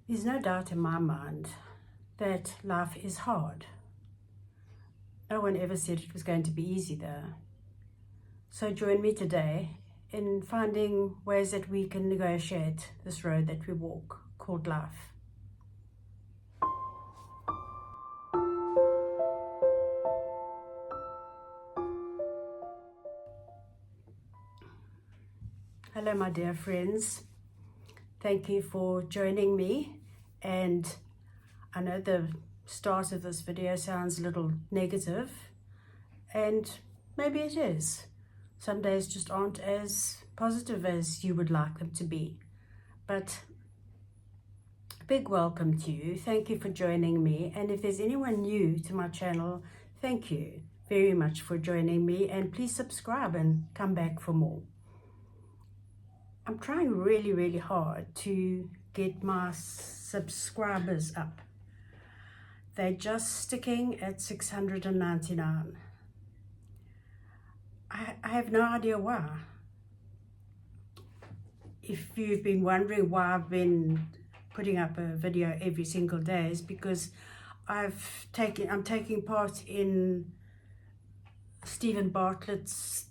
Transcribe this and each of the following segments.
There's no doubt in my mind that life is hard. No one ever said it was going to be easy though. So join me today in finding ways that we can negotiate this road that we walk called life. Hello my dear friends. Thank you for joining me, and I know the start of this video sounds a little negative, and maybe it is. Some days just aren't as positive as you would like them to be, but a big welcome to you. Thank you for joining me, and if there's anyone new to my channel, thank you very much for joining me, and please subscribe and come back for more. I'm trying really hard to get my subscribers up. They're just sticking at 699. I have no idea why. If you've been wondering why I've been putting up a video every single day, is because I'm taking part in Stephen Bartlett's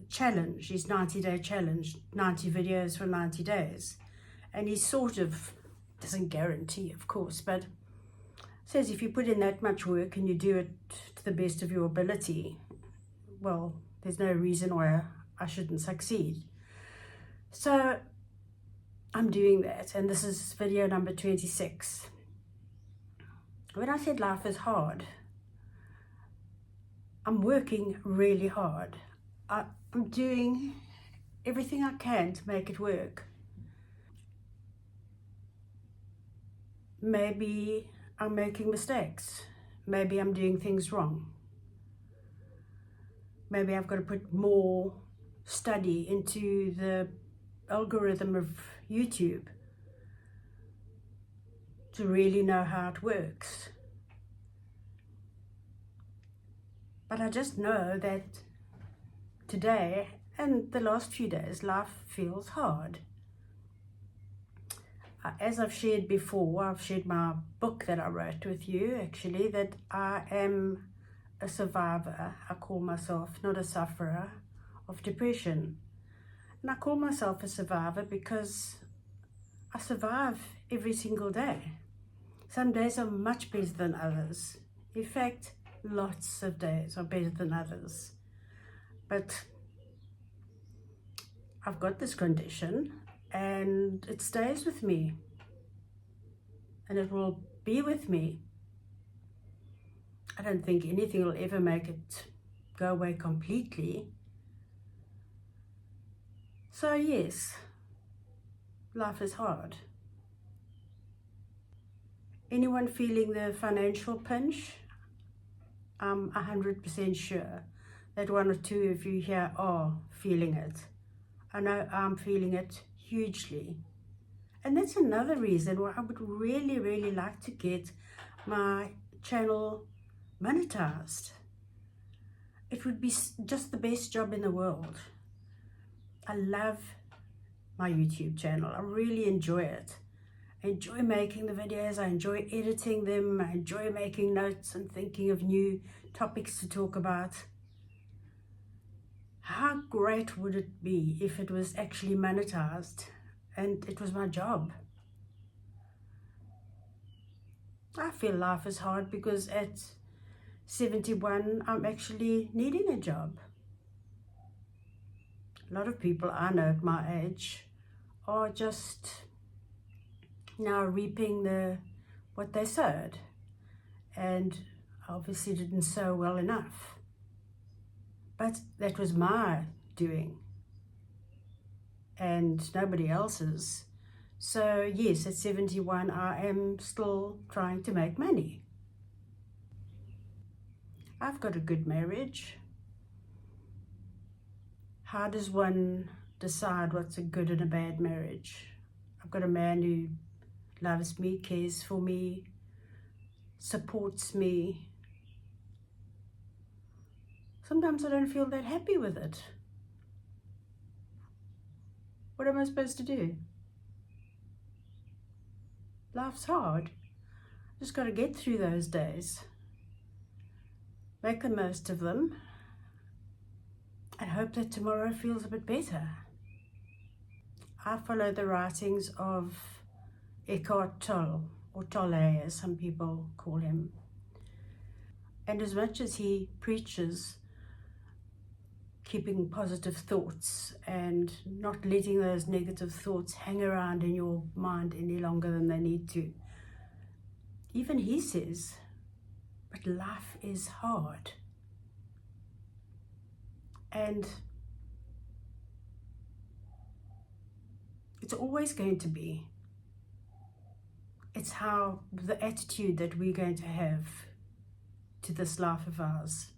challenge, his 90-day challenge, 90 videos for 90 days. And he sort of doesn't guarantee, of course, but says if you put in that much work and you do it to the best of your ability, well, there's no reason why I shouldn't succeed. So I'm doing that, and this is video number 26. When I said life is hard, I'm working really hard. I'm doing everything I can to make it work. Maybe I'm making mistakes. Maybe I'm doing things wrong. Maybe I've got to put more study into the algorithm of YouTube to really know how it works. But I just know that today and the last few days, life feels hard. As I've shared before, I've shared my book that I wrote with you, actually, that I am a survivor. I call myself, not a sufferer, of depression. And I call myself a survivor because I survive every single day. Some days are much better than others. In fact, lots of days are better than others. But I've got this condition, and it stays with me, and it will be with me. I don't think anything will ever make it go away completely. So yes, life is hard. Anyone feeling the financial pinch? I'm 100% sure that one or two of you here are feeling it. I know I'm feeling it hugely. And that's another reason why I would really like to get my channel monetized. It would be just the best job in the world. I love my YouTube channel. I really enjoy it. I enjoy making the videos. I enjoy editing them. I enjoy making notes and thinking of new topics to talk about. How great would it be if it was actually monetized and it was my job? I feel life is hard because at 71, I'm actually needing a job. A lot of people I know at my age are just now reaping what they sowed, and obviously didn't sow well enough. But that was my doing and nobody else's. So yes, at 71, I am still trying to make money. I've got a good marriage. How does one decide what's a good and a bad marriage? I've got a man who loves me, cares for me, supports me. Sometimes I don't feel that happy with it. What am I supposed to do? Life's hard. Just got to get through those days. Make the most of them and hope that tomorrow feels a bit better. I follow the writings of Eckhart Tolle, or Tolle as some people call him. And as much as he preaches keeping positive thoughts and not letting those negative thoughts hang around in your mind any longer than they need to, even he says, but life is hard. And it's always going to be. It's how the attitude that we're going to have to this life of ours.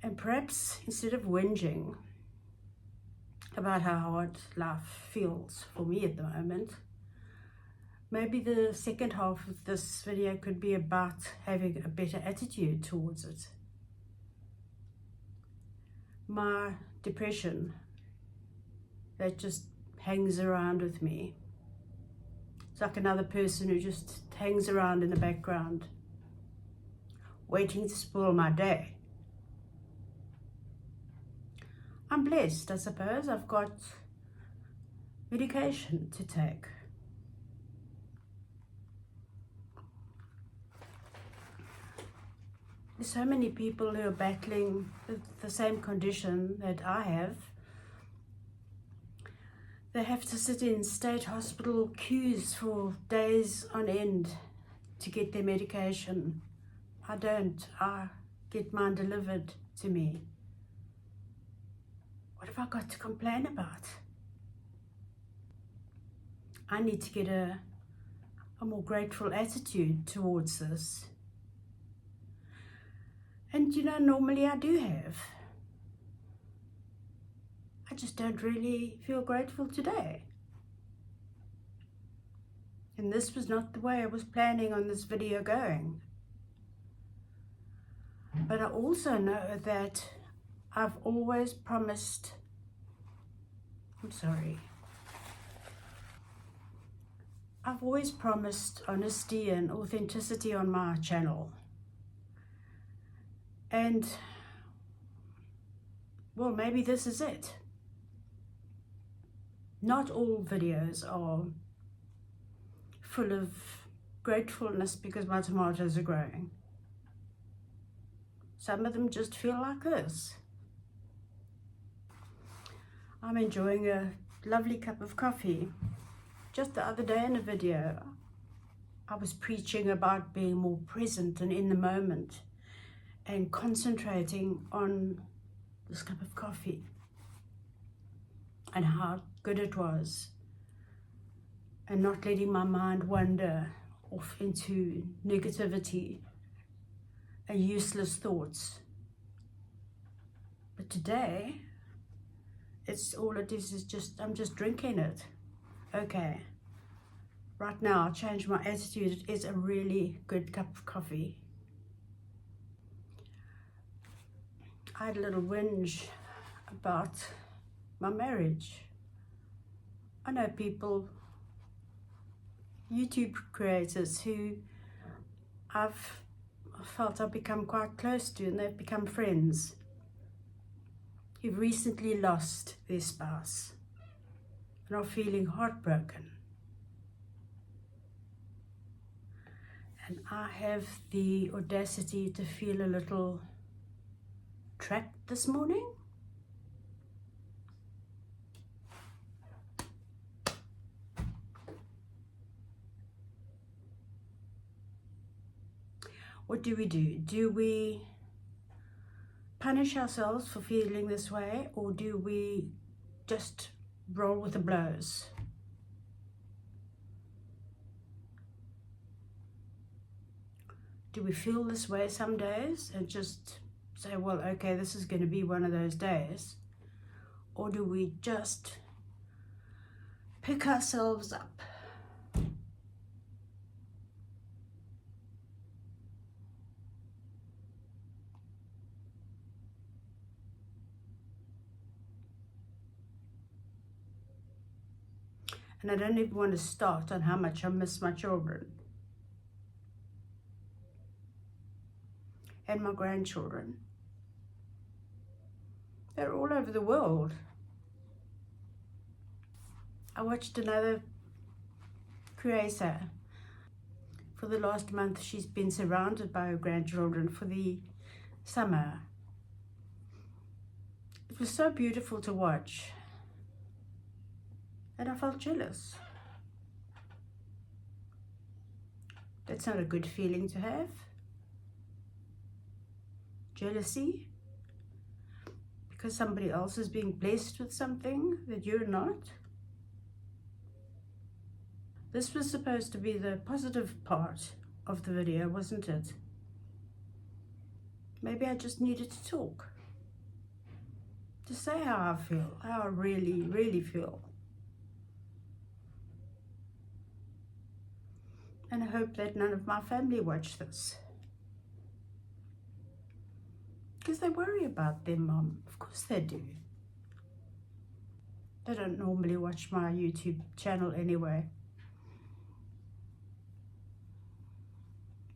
And perhaps instead of whinging about how hard life feels for me at the moment, maybe the second half of this video could be about having a better attitude towards it. My depression that just hangs around with me. It's like another person who just hangs around in the background, waiting to spoil my day. I'm blessed, I suppose. I've got medication to take. There's so many people who are battling the same condition that I have. They have to sit in state hospital queues for days on end to get their medication. I don't. I get mine delivered to me. What have I got to complain about? I need to get a more grateful attitude towards this. And you know, normally I do have. I just don't really feel grateful today. And this was not the way I was planning on this video going. But I also know that I've always promised, I've always promised honesty and authenticity on my channel. And, well, maybe this is it. Not all videos are full of gratefulness because my tomatoes are growing. Some of them just feel like this. I'm enjoying a lovely cup of coffee. Just the other day in a video, I was preaching about being more present and in the moment and concentrating on this cup of coffee and how good it was, and not letting my mind wander off into negativity and useless thoughts. But today, all it is just, I'm just drinking it. Okay, right now I'll change my attitude. It is a really good cup of coffee. I had a little whinge about my marriage. I know people, YouTube creators who I've felt I've become quite close to, and they've become friends, who've recently lost their spouse and are feeling heartbroken. And I have the audacity to feel a little trapped this morning. What do? Do we punish ourselves for feeling this way, or do we just roll with the blows? Do we feel this way some days and just say, well, okay, this is going to be one of those days? Or do we just pick ourselves up? And I don't even want to start on how much I miss my children and my grandchildren. They're all over the world. I watched another creator. For the last month, she's been surrounded by her grandchildren for the summer. It was so beautiful to watch. And I felt jealous. That's not a good feeling to have. Jealousy. Because somebody else is being blessed with something that you're not. This was supposed to be the positive part of the video, wasn't it? Maybe I just needed to talk. To say how I feel, how I really, really feel. And I hope that none of my family watch this. Because they worry about their mum. Of course they do. They don't normally watch my YouTube channel anyway.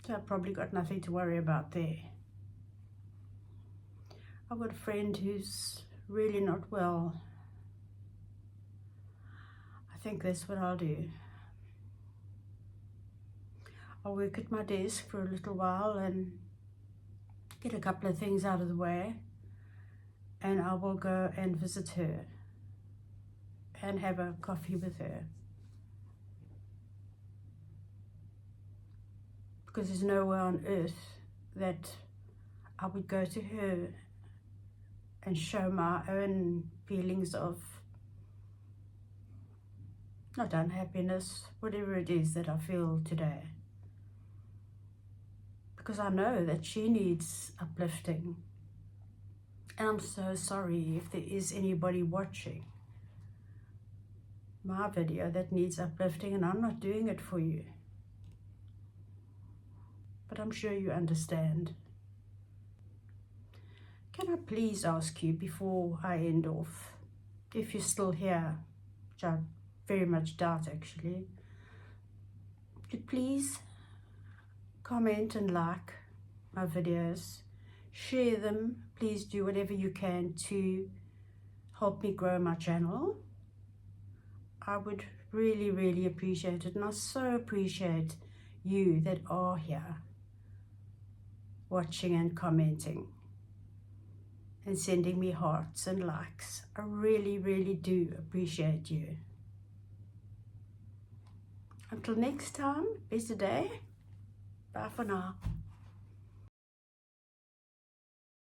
So I've probably got nothing to worry about there. I've got a friend who's really not well. I think that's what I'll do. I'll work at my desk for a little while and get a couple of things out of the way, and I will go and visit her and have a coffee with her. Because there's nowhere on earth that I would go to her and show my own feelings of not unhappiness, whatever it is that I feel today. Because I know that she needs uplifting. And I'm so sorry if there is anybody watching my video that needs uplifting and I'm not doing it for you. But I'm sure you understand. Can I please ask you before I end off, if you're still here, which I very much doubt actually, could you please comment and like my videos, share them, please do whatever you can to help me grow my channel. I would really, really appreciate it, and I so appreciate you that are here watching and commenting and sending me hearts and likes. I really, really do appreciate you. Until next time, better day. Bye for now.